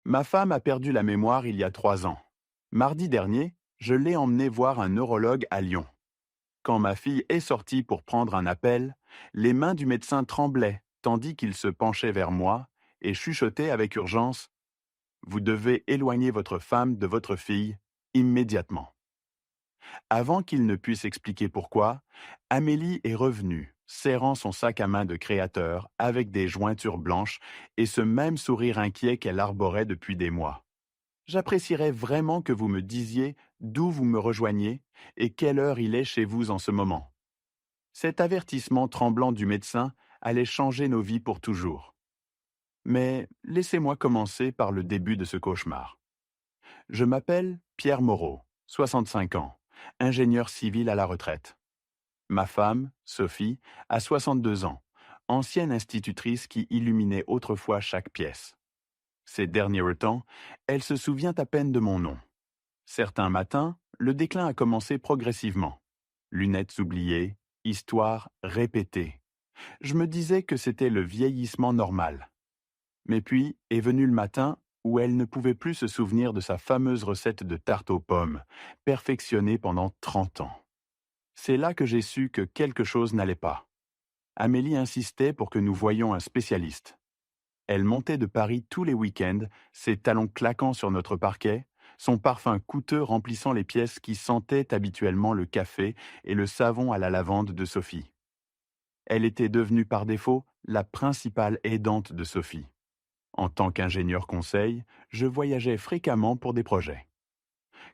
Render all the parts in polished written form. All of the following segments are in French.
Ma femme a perdu la mémoire il y a 3 ans. Mardi dernier, je l'ai emmenée voir un neurologue à Lyon. Quand ma fille est sortie pour prendre un appel, les mains du médecin tremblaient tandis qu'il se penchait vers moi et chuchotait avec urgence: Vous devez éloigner votre femme de votre fille immédiatement. Avant qu'il ne puisse expliquer pourquoi, Amélie est revenue, serrant son sac à main de créateur avec des jointures blanches et ce même sourire inquiet qu'elle arborait depuis des mois. J'apprécierais vraiment que vous me disiez d'où vous me rejoignez et quelle heure il est chez vous en ce moment. Cet avertissement tremblant du médecin allait changer nos vies pour toujours. Mais laissez-moi commencer par le début de ce cauchemar. Je m'appelle Pierre Moreau, 65 ans, ingénieur civil à la retraite. Ma femme, Sophie, a 62 ans, ancienne institutrice qui illuminait autrefois chaque pièce. Ces derniers temps, elle se souvient à peine de mon nom. Certains matins, le déclin a commencé progressivement. Lunettes oubliées, histoires répétées. Je me disais que c'était le vieillissement normal. Mais puis est venu le matin où elle ne pouvait plus se souvenir de sa fameuse recette de tarte aux pommes, perfectionnée pendant 30 ans. C'est là que j'ai su que quelque chose n'allait pas. Amélie insistait pour que nous voyions un spécialiste. Elle montait de Paris tous les week-ends, ses talons claquant sur notre parquet, son parfum coûteux remplissant les pièces qui sentaient habituellement le café et le savon à la lavande de Sophie. Elle était devenue par défaut la principale aidante de Sophie. En tant qu'ingénieur conseil, je voyageais fréquemment pour des projets.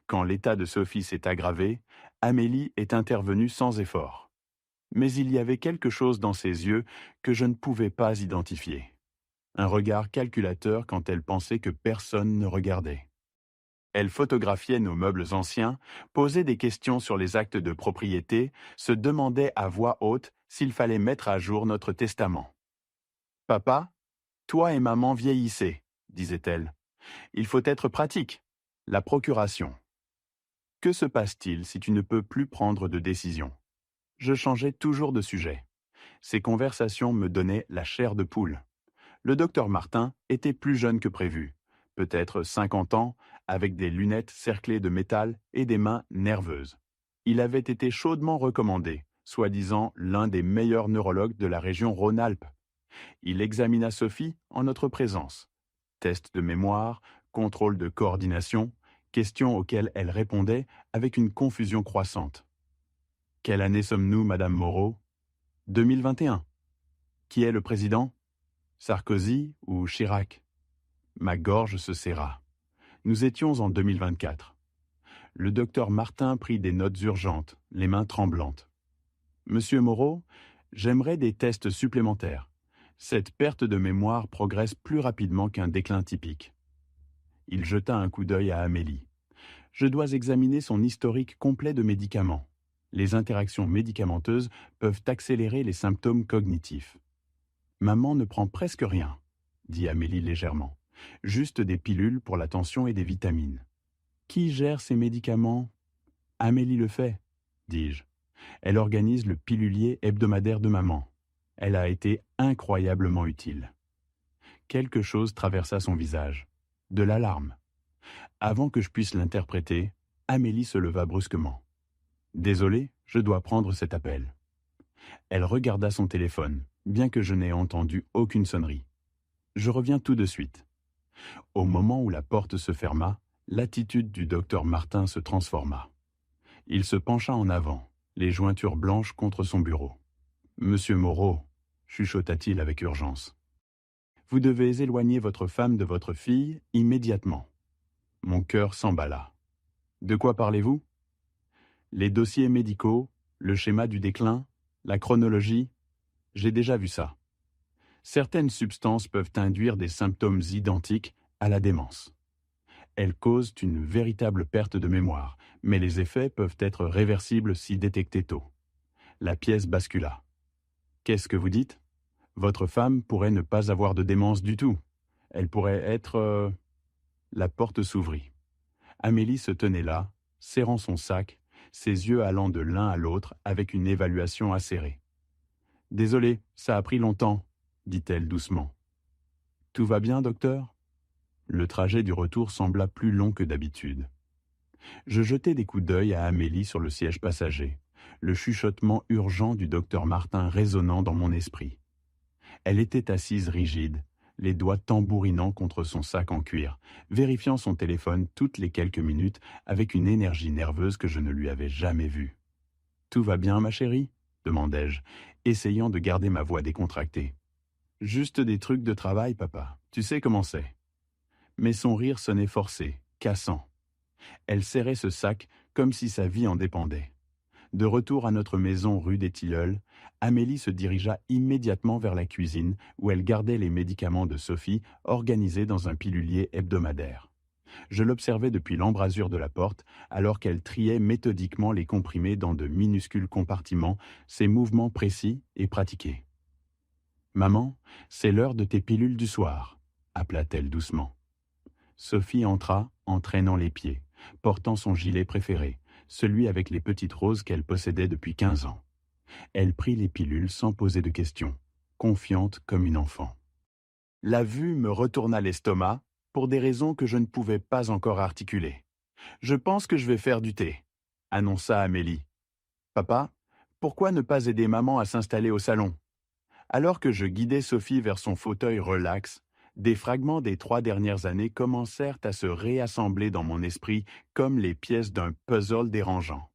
Quand l'état de Sophie s'est aggravé, Amélie est intervenue sans effort. Mais il y avait quelque chose dans ses yeux que je ne pouvais pas identifier. Un regard calculateur quand elle pensait que personne ne regardait. Elle photographiait nos meubles anciens, posait des questions sur les actes de propriété, se demandait à voix haute s'il fallait mettre à jour notre testament. Papa, toi et maman vieillissez, disait-elle. Il faut être pratique. La procuration. Que se passe-t-il si tu ne peux plus prendre de décision? Je changeais toujours de sujet. Ces conversations me donnaient la chair de poule. Le docteur Martin était plus jeune que prévu, peut-être 50 ans, avec des lunettes cerclées de métal et des mains nerveuses. Il avait été chaudement recommandé, soi-disant l'un des meilleurs neurologues de la région Rhône-Alpes. Il examina Sophie en notre présence. Test de mémoire, contrôle de coordination, questions auxquelles elle répondait avec une confusion croissante. Quelle année sommes-nous, Madame Moreau? 2021. Qui est le président? Sarkozy ou Chirac? Ma gorge se serra. Nous étions en 2024. Le docteur Martin prit des notes urgentes, les mains tremblantes. Monsieur Moreau, j'aimerais des tests supplémentaires. Cette perte de mémoire progresse plus rapidement qu'un déclin typique. Il jeta un coup d'œil à Amélie. Je dois examiner son historique complet de médicaments. Les interactions médicamenteuses peuvent accélérer les symptômes cognitifs. Maman ne prend presque rien, dit Amélie légèrement. Juste des pilules pour la tension et des vitamines. Qui gère ces médicaments? Amélie le fait, dis-je. Elle organise le pilulier hebdomadaire de maman. Elle a été incroyablement utile. Quelque chose traversa son visage. De l'alarme. Avant que je puisse l'interpréter, Amélie se leva brusquement. Désolé, je dois prendre cet appel. Elle regarda son téléphone, bien que je n'ai entendu aucune sonnerie. Je reviens tout de suite. Au moment où la porte se ferma, l'attitude du docteur Martin se transforma. Il se pencha en avant, les jointures blanches contre son bureau. Monsieur Moreau, chuchota-t-il avec urgence. Vous devez éloigner votre femme de votre fille immédiatement. Mon cœur s'emballa. De quoi parlez-vous? Les dossiers médicaux, le schéma du déclin, la chronologie, j'ai déjà vu ça. Certaines substances peuvent induire des symptômes identiques à la démence. Elles causent une véritable perte de mémoire, mais les effets peuvent être réversibles si détectés tôt. La pièce bascula. Qu'est-ce que vous dites? Votre femme pourrait ne pas avoir de démence du tout. Elle pourrait être... La porte s'ouvrit. Amélie se tenait là, serrant son sac, ses yeux allant de l'un à l'autre avec une évaluation acérée. « Désolé, ça a pris longtemps, dit-elle doucement. Tout va bien, docteur? Le trajet du retour sembla plus long que d'habitude. Je jetai des coups d'œil à Amélie sur le siège passager, le chuchotement urgent du docteur Martin résonnant dans mon esprit. Elle était assise rigide, les doigts tambourinant contre son sac en cuir, vérifiant son téléphone toutes les quelques minutes avec une énergie nerveuse que je ne lui avais jamais vue. « Tout va bien, ma chérie ?» demandai-je, essayant de garder ma voix décontractée. « Juste des trucs de travail, papa. Tu sais comment c'est. » Mais son rire sonnait forcé, cassant. Elle serrait ce sac comme si sa vie en dépendait. De retour à notre maison rue des Tilleuls, Amélie se dirigea immédiatement vers la cuisine où elle gardait les médicaments de Sophie organisés dans un pilulier hebdomadaire. Je l'observais depuis l'embrasure de la porte alors qu'elle triait méthodiquement les comprimés dans de minuscules compartiments, ses mouvements précis et pratiqués. « Maman, c'est l'heure de tes pilules du soir », appela-t-elle doucement. Sophie entra en traînant les pieds, portant son gilet préféré, celui avec les petites roses qu'elle possédait depuis 15 ans. Elle prit les pilules sans poser de questions, confiante comme une enfant. La vue me retourna l'estomac pour des raisons que je ne pouvais pas encore articuler. « Je pense que je vais faire du thé », annonça Amélie. « Papa, pourquoi ne pas aider maman à s'installer au salon ?» Alors que je guidais Sophie vers son fauteuil relax, des fragments des 3 dernières années commencèrent à se réassembler dans mon esprit comme les pièces d'un puzzle dérangeant.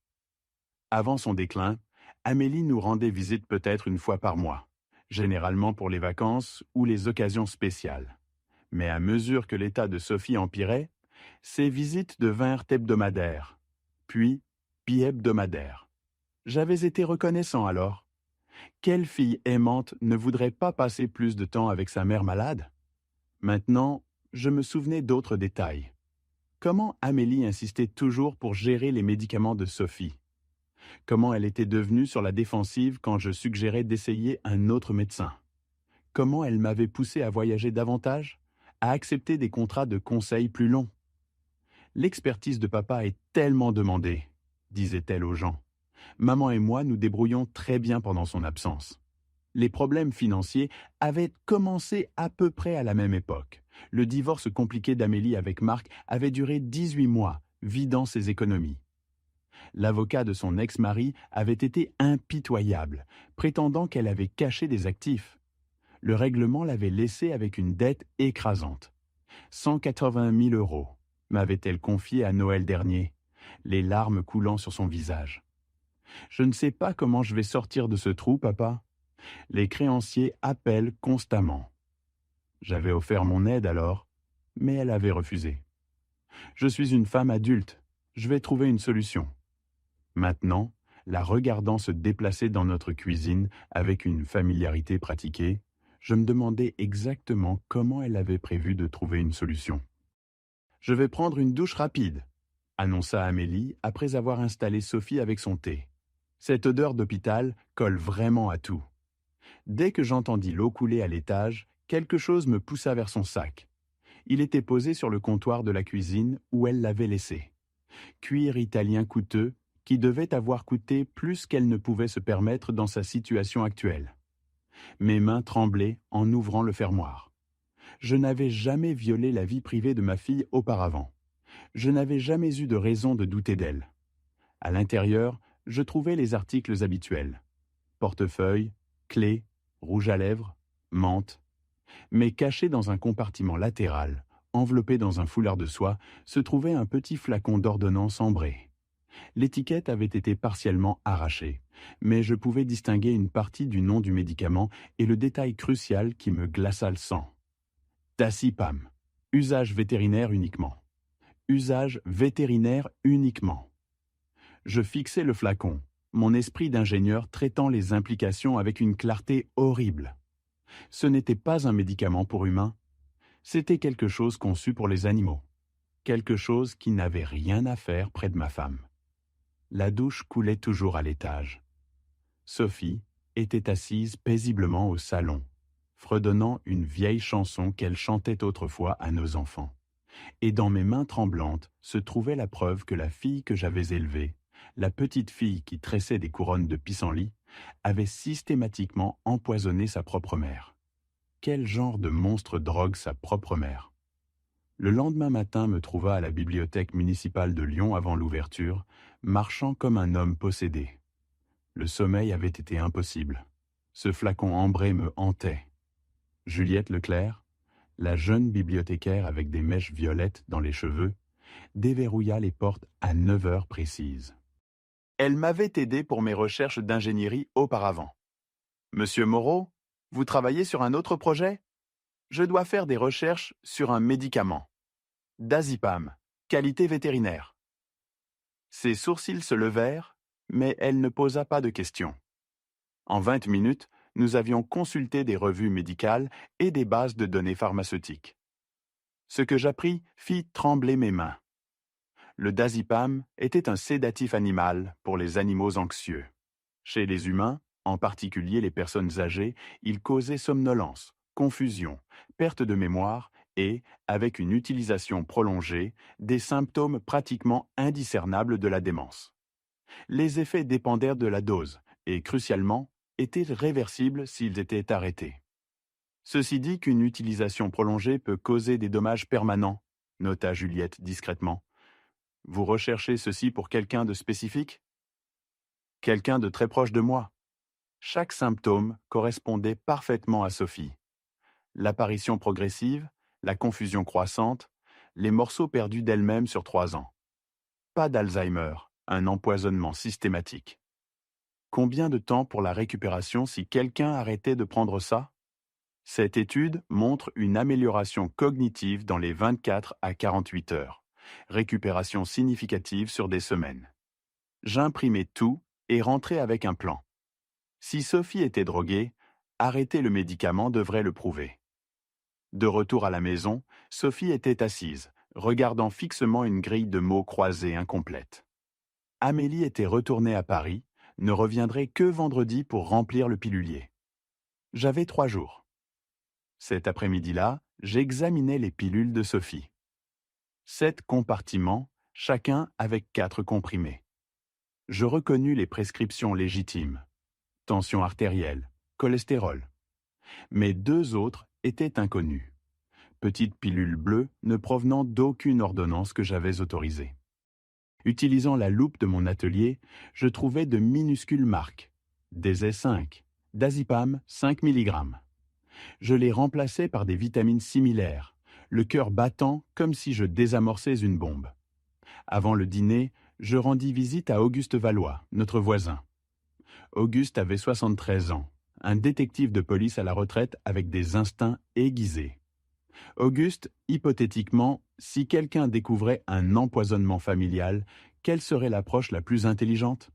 Avant son déclin, Amélie nous rendait visite peut-être une fois par mois, généralement pour les vacances ou les occasions spéciales. Mais à mesure que l'état de Sophie empirait, ces visites devinrent hebdomadaires, puis bi-hebdomadaires. J'avais été reconnaissant alors. Quelle fille aimante ne voudrait pas passer plus de temps avec sa mère malade ? Maintenant, je me souvenais d'autres détails. Comment Amélie insistait toujours pour gérer les médicaments de Sophie ? Comment elle était devenue sur la défensive quand je suggérais d'essayer un autre médecin ? Comment elle m'avait poussé à voyager davantage, à accepter des contrats de conseil plus longs ? L'expertise de papa est tellement demandée, disait-elle aux gens. Maman et moi nous débrouillons très bien pendant son absence. Les problèmes financiers avaient commencé à peu près à la même époque. Le divorce compliqué d'Amélie avec Marc avait duré 18 mois, vidant ses économies. L'avocat de son ex-mari avait été impitoyable, prétendant qu'elle avait caché des actifs. Le règlement l'avait laissée avec une dette écrasante. 180 000 €, m'avait-elle confié à Noël dernier, les larmes coulant sur son visage. « Je ne sais pas comment je vais sortir de ce trou, papa. Les créanciers appellent constamment. » J'avais offert mon aide alors, mais elle avait refusé. « Je suis une femme adulte, je vais trouver une solution. » Maintenant, la regardant se déplacer dans notre cuisine avec une familiarité pratiquée, je me demandais exactement comment elle avait prévu de trouver une solution. « Je vais prendre une douche rapide », annonça Amélie après avoir installé Sophie avec son thé. Cette odeur d'hôpital colle vraiment à tout. Dès que j'entendis l'eau couler à l'étage, quelque chose me poussa vers son sac. Il était posé sur le comptoir de la cuisine où elle l'avait laissé. Cuir italien coûteux qui devait avoir coûté plus qu'elle ne pouvait se permettre dans sa situation actuelle. Mes mains tremblaient en ouvrant le fermoir. Je n'avais jamais violé la vie privée de ma fille auparavant. Je n'avais jamais eu de raison de douter d'elle. À l'intérieur, je trouvais les articles habituels. Portefeuille, clés, rouge à lèvres, menthe. Mais caché dans un compartiment latéral, enveloppé dans un foulard de soie, se trouvait un petit flacon d'ordonnance ambré. L'étiquette avait été partiellement arrachée, mais je pouvais distinguer une partie du nom du médicament et le détail crucial qui me glaça le sang. Tacipam. Usage vétérinaire uniquement. Usage vétérinaire uniquement. Je fixai le flacon, mon esprit d'ingénieur traitant les implications avec une clarté horrible. Ce n'était pas un médicament pour humains, c'était quelque chose conçu pour les animaux, quelque chose qui n'avait rien à faire près de ma femme. La douche coulait toujours à l'étage. Sophie était assise paisiblement au salon, fredonnant une vieille chanson qu'elle chantait autrefois à nos enfants. Et dans mes mains tremblantes se trouvait la preuve que la fille que j'avais élevée, la petite fille qui tressait des couronnes de pissenlit, avait systématiquement empoisonné sa propre mère. Quel genre de monstre drogue sa propre mère ? Le lendemain matin me trouva à la bibliothèque municipale de Lyon avant l'ouverture, marchant comme un homme possédé. Le sommeil avait été impossible. Ce flacon ambré me hantait. Juliette Leclerc, la jeune bibliothécaire avec des mèches violettes dans les cheveux, déverrouilla les portes à 9 heures précises. Elle m'avait aidé pour mes recherches d'ingénierie auparavant. Monsieur Moreau, vous travaillez sur un autre projet? Je dois faire des recherches sur un médicament. Dazipam, qualité vétérinaire. Ses sourcils se levèrent, mais elle ne posa pas de questions. En 20 minutes, nous avions consulté des revues médicales et des bases de données pharmaceutiques. Ce que j'appris fit trembler mes mains. Le Dazipam était un sédatif animal pour les animaux anxieux. Chez les humains, en particulier les personnes âgées, il causait somnolence, confusion, perte de mémoire et, avec une utilisation prolongée, des symptômes pratiquement indiscernables de la démence. Les effets dépendèrent de la dose et, crucialement, étaient réversibles s'ils étaient arrêtés. Ceci dit qu'une utilisation prolongée peut causer des dommages permanents, nota Juliette discrètement. Vous recherchez ceci pour quelqu'un de spécifique? Quelqu'un de très proche de moi. Chaque symptôme correspondait parfaitement à Sophie. L'apparition progressive, la confusion croissante, les morceaux perdus d'elle-même sur 3 ans. Pas d'Alzheimer, un empoisonnement systématique. Combien de temps pour la récupération si quelqu'un arrêtait de prendre ça? Cette étude montre une amélioration cognitive dans les 24 à 48 heures. Récupération significative sur des semaines. J'imprimais tout et rentrais avec un plan. Si Sophie était droguée, arrêter le médicament devrait le prouver. De retour à la maison, Sophie était assise, regardant fixement une grille de mots croisés incomplète. Amélie était retournée à Paris, ne reviendrait que vendredi pour remplir le pilulier. J'avais 3 jours. Cet après-midi-là, j'examinais les pilules de Sophie. 7 compartiments, chacun avec 4 comprimés. Je reconnus les prescriptions légitimes. Tension artérielle, cholestérol. Mais 2 autres étaient inconnus. Petites pilules bleues ne provenant d'aucune ordonnance que j'avais autorisée. Utilisant la loupe de mon atelier, je trouvais de minuscules marques. Des 5, Dazipam 5 mg. Je les remplaçais par des vitamines similaires, le cœur battant comme si je désamorçais une bombe. Avant le dîner, je rendis visite à Auguste Valois, notre voisin. Auguste avait 73 ans, un détective de police à la retraite avec des instincts aiguisés. Auguste, hypothétiquement, si quelqu'un découvrait un empoisonnement familial, quelle serait l'approche la plus intelligente?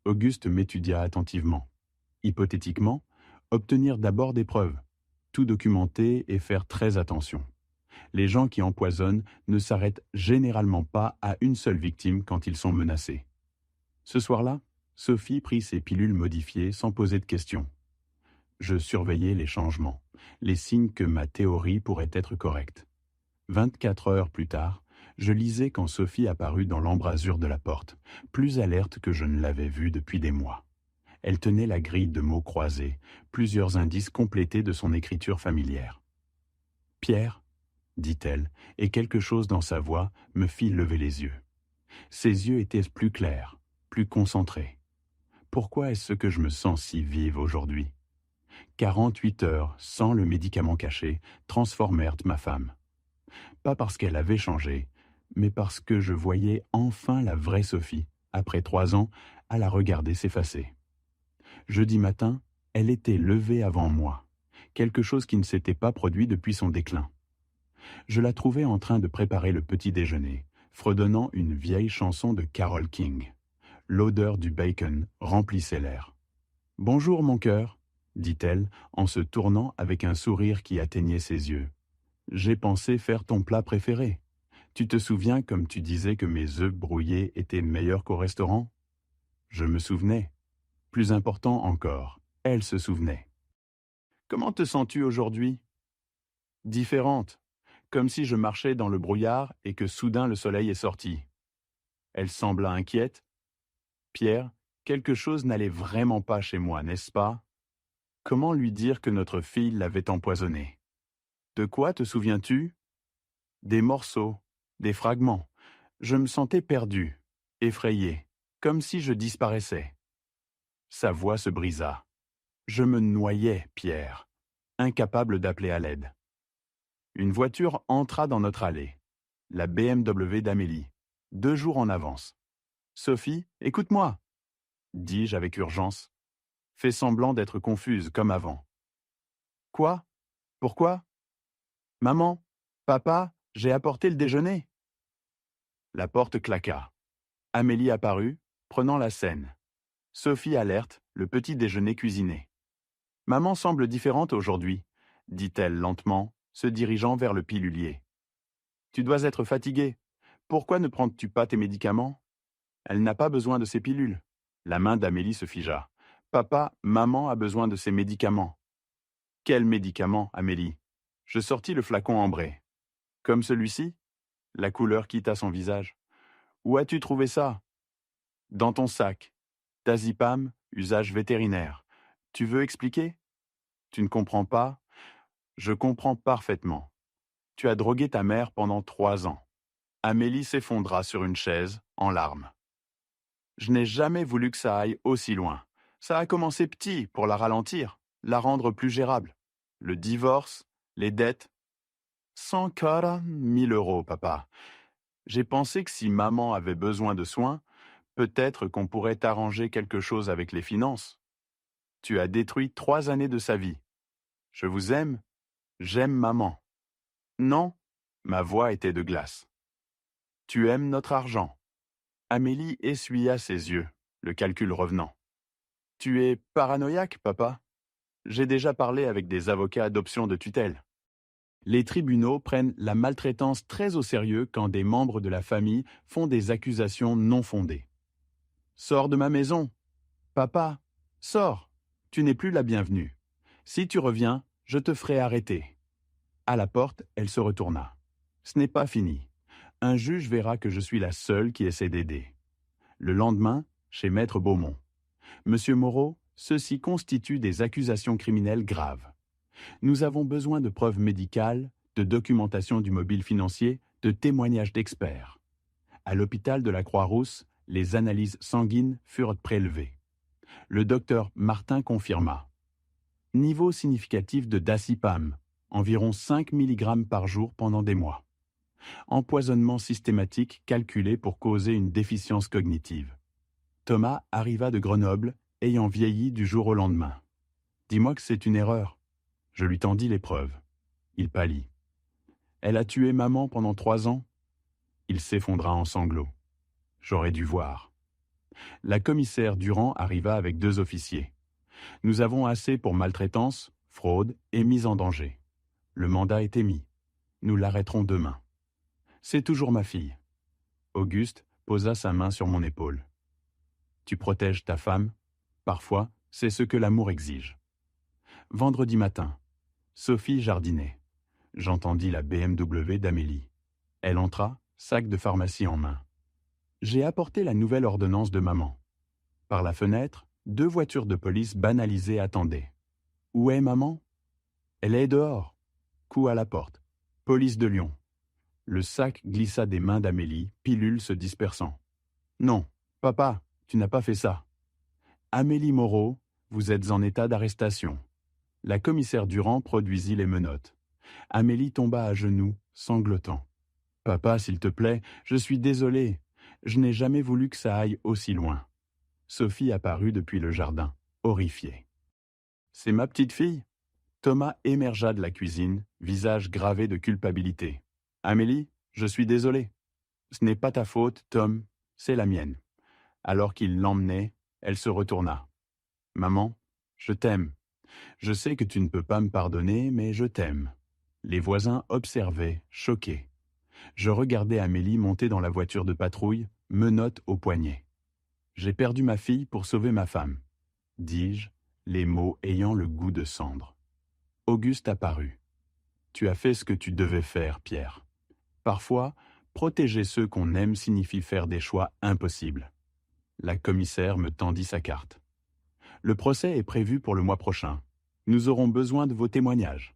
Auguste m'étudia attentivement. Hypothétiquement, obtenir d'abord des preuves, tout documenter et faire très attention. Les gens qui empoisonnent ne s'arrêtent généralement pas à une seule victime quand ils sont menacés. Ce soir-là, Sophie prit ses pilules modifiées sans poser de questions. Je surveillais les changements, les signes que ma théorie pourrait être correcte. 24 heures plus tard, je lisais quand Sophie apparut dans l'embrasure de la porte, plus alerte que je ne l'avais vue depuis des mois. Elle tenait la grille de mots croisés, plusieurs indices complétés de son écriture familière. « Pierre », dit-elle, et quelque chose dans sa voix me fit lever les yeux. Ses yeux étaient plus clairs, plus concentrés. Pourquoi est-ce que je me sens si vive aujourd'hui? 48 heures sans le médicament caché transformèrent ma femme. Pas parce qu'elle avait changé, mais parce que je voyais enfin la vraie Sophie, après 3 ans, à la regarder s'effacer. Jeudi matin, elle était levée avant moi, quelque chose qui ne s'était pas produit depuis son déclin. Je la trouvais en train de préparer le petit déjeuner, fredonnant une vieille chanson de Carole King. L'odeur du bacon remplissait l'air. « Bonjour mon cœur », dit-elle en se tournant avec un sourire qui atteignait ses yeux. « J'ai pensé faire ton plat préféré. Tu te souviens comme tu disais que mes œufs brouillés étaient meilleurs qu'au restaurant ?» Je me souvenais. Plus important encore, elle se souvenait. « Comment te sens-tu aujourd'hui ?»« Différente, comme si je marchais dans le brouillard et que soudain le soleil est sorti. » Elle sembla inquiète. « Pierre, quelque chose n'allait vraiment pas chez moi, n'est-ce pas? Comment lui dire que notre fille l'avait empoisonné? De quoi te souviens-tu? » Des morceaux, des fragments. Je me sentais perdu, effrayé, comme si je disparaissais. Sa voix se brisa. Je me noyais, Pierre, incapable d'appeler à l'aide. Une voiture entra dans notre allée. La BMW d'Amélie, 2 jours en avance. Sophie, écoute-moi, dis-je avec urgence. Fais semblant d'être confuse comme avant. Quoi? Pourquoi? Maman, papa, j'ai apporté le déjeuner. La porte claqua. Amélie apparut, prenant la scène. Sophie alerte, le petit déjeuner cuisiné. Maman semble différente aujourd'hui, dit-elle lentement, se dirigeant vers le pilulier. Tu dois être fatiguée. Pourquoi ne prends-tu pas tes médicaments? Elle n'a pas besoin de ses pilules. La main d'Amélie se figea. Papa, maman a besoin de ses médicaments. Quels médicaments, Amélie? Je sortis le flacon ambré. Comme celui-ci? La couleur quitta son visage. Où as-tu trouvé ça? Dans ton sac. Tazipam, usage vétérinaire. Tu veux expliquer? Tu ne comprends pas? Je comprends parfaitement. Tu as drogué ta mère pendant 3 ans. Amélie s'effondra sur une chaise, en larmes. Je n'ai jamais voulu que ça aille aussi loin. Ça a commencé petit pour la ralentir, la rendre plus gérable. Le divorce, les dettes. 140 000 euros, papa. J'ai pensé que si maman avait besoin de soins, peut-être qu'on pourrait arranger quelque chose avec les finances. Tu as détruit 3 années de sa vie. Je vous aime, j'aime maman. Non, ma voix était de glace. Tu aimes notre argent. Amélie essuya ses yeux, le calcul revenant. Tu es paranoïaque, papa? J'ai déjà parlé avec des avocats d'option de tutelle. Les tribunaux prennent la maltraitance très au sérieux quand des membres de la famille font des accusations non fondées. Sors de ma maison. Papa, sors. Tu n'es plus la bienvenue. Si tu reviens, je te ferai arrêter. À la porte, elle se retourna. Ce n'est pas fini. Un juge verra que je suis la seule qui essaie d'aider. Le lendemain, chez Maître Beaumont. Monsieur Moreau, ceci constitue des accusations criminelles graves. Nous avons besoin de preuves médicales, de documentation du mobile financier, de témoignages d'experts. À l'hôpital de la Croix-Rousse, les analyses sanguines furent prélevées. Le docteur Martin confirma. Niveau significatif de dacipam, environ 5 mg par jour pendant des mois. Empoisonnement systématique calculé pour causer une déficience cognitive. Thomas arriva de Grenoble, ayant vieilli du jour au lendemain. Dis-moi que c'est une erreur. Je lui tendis les preuves. Il pâlit. Elle a tué maman pendant 3 ans? Il s'effondra en sanglots. J'aurais dû voir. La commissaire Durand arriva avec 2 officiers. Nous avons assez pour maltraitance, fraude et mise en danger. Le mandat est émis. Nous l'arrêterons demain. C'est toujours ma fille. Auguste posa sa main sur mon épaule. Tu protèges ta femme? Parfois, c'est ce que l'amour exige. Vendredi matin, Sophie jardinait. J'entendis la BMW d'Amélie. Elle entra, sac de pharmacie en main. J'ai apporté la nouvelle ordonnance de maman. Par la fenêtre, 2 voitures de police banalisées attendaient. Où est maman? Elle est dehors. Coup à la porte. Police de Lyon. Le sac glissa des mains d'Amélie, pilule se dispersant. Non, papa, tu n'as pas fait ça. Amélie Moreau, vous êtes en état d'arrestation. La commissaire Durand produisit les menottes. Amélie tomba à genoux, sanglotant. Papa, s'il te plaît, je suis désolée. Je n'ai jamais voulu que ça aille aussi loin. Sophie apparut depuis le jardin, horrifiée. C'est ma petite fille? Thomas émergea de la cuisine, visage gravé de culpabilité. Amélie, je suis désolé. Ce n'est pas ta faute, Tom, c'est la mienne. Alors qu'il l'emmenait, elle se retourna. Maman, je t'aime. Je sais que tu ne peux pas me pardonner, mais je t'aime. Les voisins observaient, choqués. Je regardais Amélie monter dans la voiture de patrouille, menottes au poignet. J'ai perdu ma fille pour sauver ma femme, dis-je, les mots ayant le goût de cendre. Auguste apparut. Tu as fait ce que tu devais faire, Pierre. Parfois, protéger ceux qu'on aime signifie faire des choix impossibles. La commissaire me tendit sa carte. Le procès est prévu pour le mois prochain. Nous aurons besoin de vos témoignages.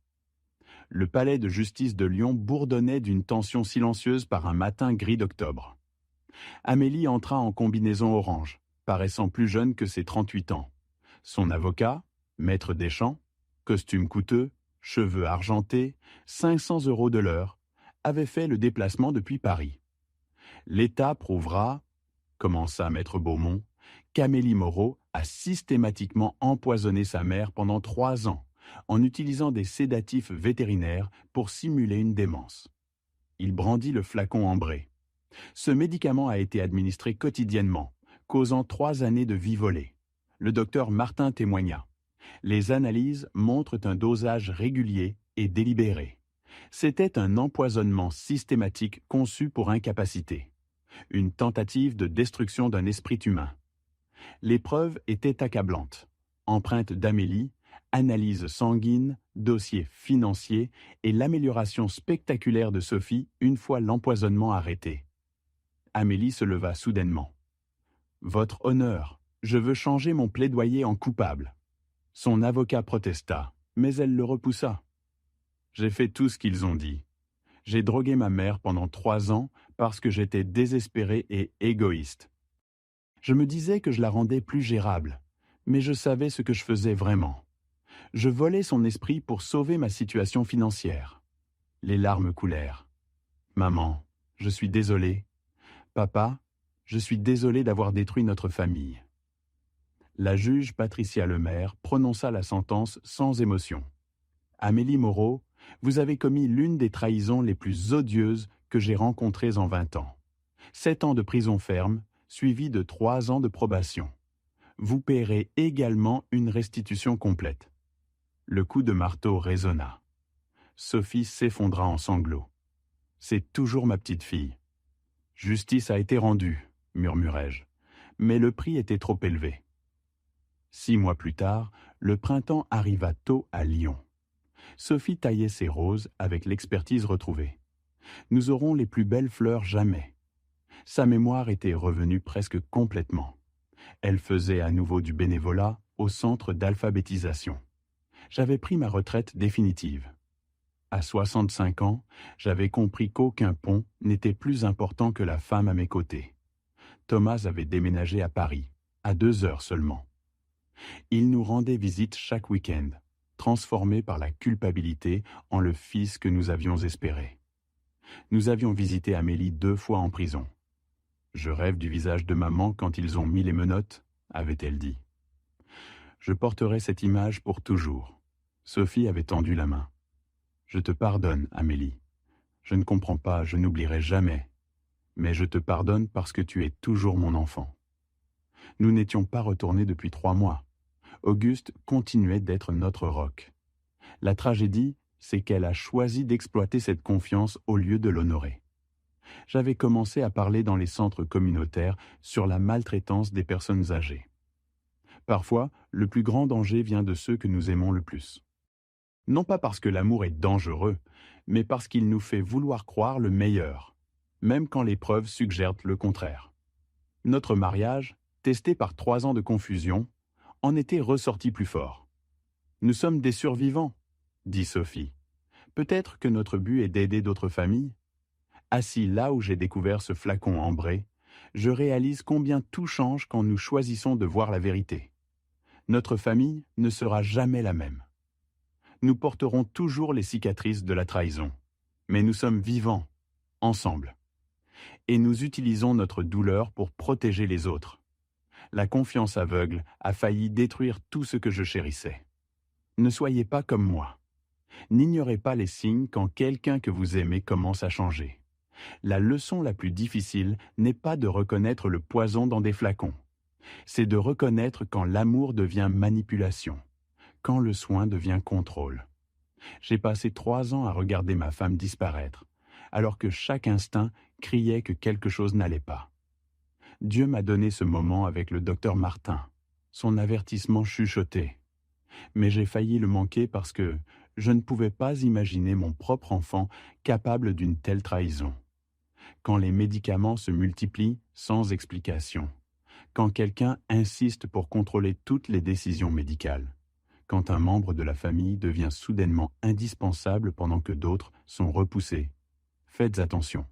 Le palais de justice de Lyon bourdonnait d'une tension silencieuse par un matin gris d'octobre. Amélie entra en combinaison orange, paraissant plus jeune que ses 38 ans. Son avocat, maître Deschamps, costume coûteux, cheveux argentés, 500 € de l'heure, avait fait le déplacement depuis Paris. L'État prouvera, commença maître Beaumont, qu'Amélie Moreau a systématiquement empoisonné sa mère pendant 3 ans, en utilisant des sédatifs vétérinaires pour simuler une démence. Il brandit le flacon ambré. Ce médicament a été administré quotidiennement, causant 3 années de vie volée. Le docteur Martin témoigna. Les analyses montrent un dosage régulier et délibéré. C'était un empoisonnement systématique conçu pour incapaciter. Une tentative de destruction d'un esprit humain. Les preuves étaient accablantes. Empreinte d'Amélie, analyse sanguine, dossier financier et l'amélioration spectaculaire de Sophie une fois l'empoisonnement arrêté. Amélie se leva soudainement. « Votre honneur, je veux changer mon plaidoyer en coupable. » Son avocat protesta, mais elle le repoussa. « J'ai fait tout ce qu'ils ont dit. J'ai drogué ma mère pendant 3 ans parce que j'étais désespéré et égoïste. Je me disais que je la rendais plus gérable, mais je savais ce que je faisais vraiment. Je volais son esprit pour sauver ma situation financière. » Les larmes coulèrent. « Maman, je suis désolé. Papa, je suis désolé d'avoir détruit notre famille. » La juge Patricia Lemaire prononça la sentence sans émotion. « Amélie Moreau, vous avez commis l'une des trahisons les plus odieuses que j'ai rencontrées en 20 ans. 7 ans de prison ferme, suivis de 3 ans de probation. Vous paierez également une restitution complète. » Le coup de marteau résonna. Sophie s'effondra en sanglots. « C'est toujours ma petite fille. »« Justice a été rendue, » murmurai-je, mais le prix était trop élevé. 6 mois plus tard, le printemps arriva tôt à Lyon. Sophie taillait ses roses avec l'expertise retrouvée. Nous aurons les plus belles fleurs jamais. Sa mémoire était revenue presque complètement. Elle faisait à nouveau du bénévolat au centre d'alphabétisation. J'avais pris ma retraite définitive. À 65 ans, j'avais compris qu'aucun pont n'était plus important que la femme à mes côtés. Thomas avait déménagé à Paris, à 2 heures seulement. Il nous rendait visite chaque week-end, transformé par la culpabilité en le fils que nous avions espéré. Nous avions visité Amélie 2 fois en prison. « Je rêve du visage de maman quand ils ont mis les menottes », avait-elle dit. Je porterai cette image pour toujours. Sophie avait tendu la main. « Je te pardonne, Amélie. Je ne comprends pas, je n'oublierai jamais. Mais je te pardonne parce que tu es toujours mon enfant. » Nous n'étions pas retournés depuis 3 mois. Auguste continuait d'être notre roc. La tragédie, c'est qu'elle a choisi d'exploiter cette confiance au lieu de l'honorer. J'avais commencé à parler dans les centres communautaires sur la maltraitance des personnes âgées. Parfois, le plus grand danger vient de ceux que nous aimons le plus. Non pas parce que l'amour est dangereux, mais parce qu'il nous fait vouloir croire le meilleur, même quand les preuves suggèrent le contraire. Notre mariage, testé par 3 ans de confusion, en était ressorti plus fort. « Nous sommes des survivants », dit Sophie. « Peut-être que notre but est d'aider d'autres familles. » Assis là où j'ai découvert ce flacon ambré, je réalise combien tout change quand nous choisissons de voir la vérité. Notre famille ne sera jamais la même. Nous porterons toujours les cicatrices de la trahison, mais nous sommes vivants, ensemble. Et nous utilisons notre douleur pour protéger les autres. La confiance aveugle a failli détruire tout ce que je chérissais. Ne soyez pas comme moi. N'ignorez pas les signes quand quelqu'un que vous aimez commence à changer. La leçon la plus difficile n'est pas de reconnaître le poison dans des flacons. C'est de reconnaître quand l'amour devient manipulation, quand le soin devient contrôle. J'ai passé 3 ans à regarder ma femme disparaître, alors que chaque instinct criait que quelque chose n'allait pas. Dieu m'a donné ce moment avec le docteur Martin, son avertissement chuchoté. Mais j'ai failli le manquer parce que je ne pouvais pas imaginer mon propre enfant capable d'une telle trahison. Quand les médicaments se multiplient sans explication, quand quelqu'un insiste pour contrôler toutes les décisions médicales, quand un membre de la famille devient soudainement indispensable pendant que d'autres sont repoussés. Faites attention.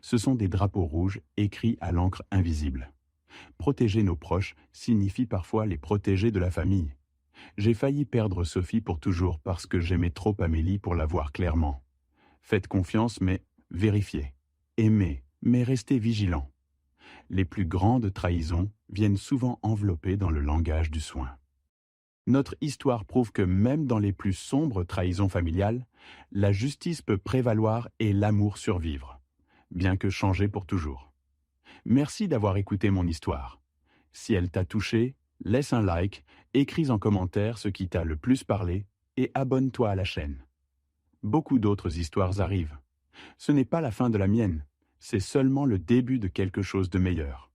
Ce sont des drapeaux rouges écrits à l'encre invisible. Protéger nos proches signifie parfois les protéger de la famille. J'ai failli perdre Sophie pour toujours parce que j'aimais trop Amélie pour la voir clairement. Faites confiance, mais vérifiez. Aimez, mais restez vigilants. Les plus grandes trahisons viennent souvent enveloppées dans le langage du soin. Notre histoire prouve que même dans les plus sombres trahisons familiales, la justice peut prévaloir et l'amour survivre, bien que changé pour toujours. Merci d'avoir écouté mon histoire. Si elle t'a touché, laisse un like, écris en commentaire ce qui t'a le plus parlé et abonne-toi à la chaîne. Beaucoup d'autres histoires arrivent. Ce n'est pas la fin de la mienne, c'est seulement le début de quelque chose de meilleur.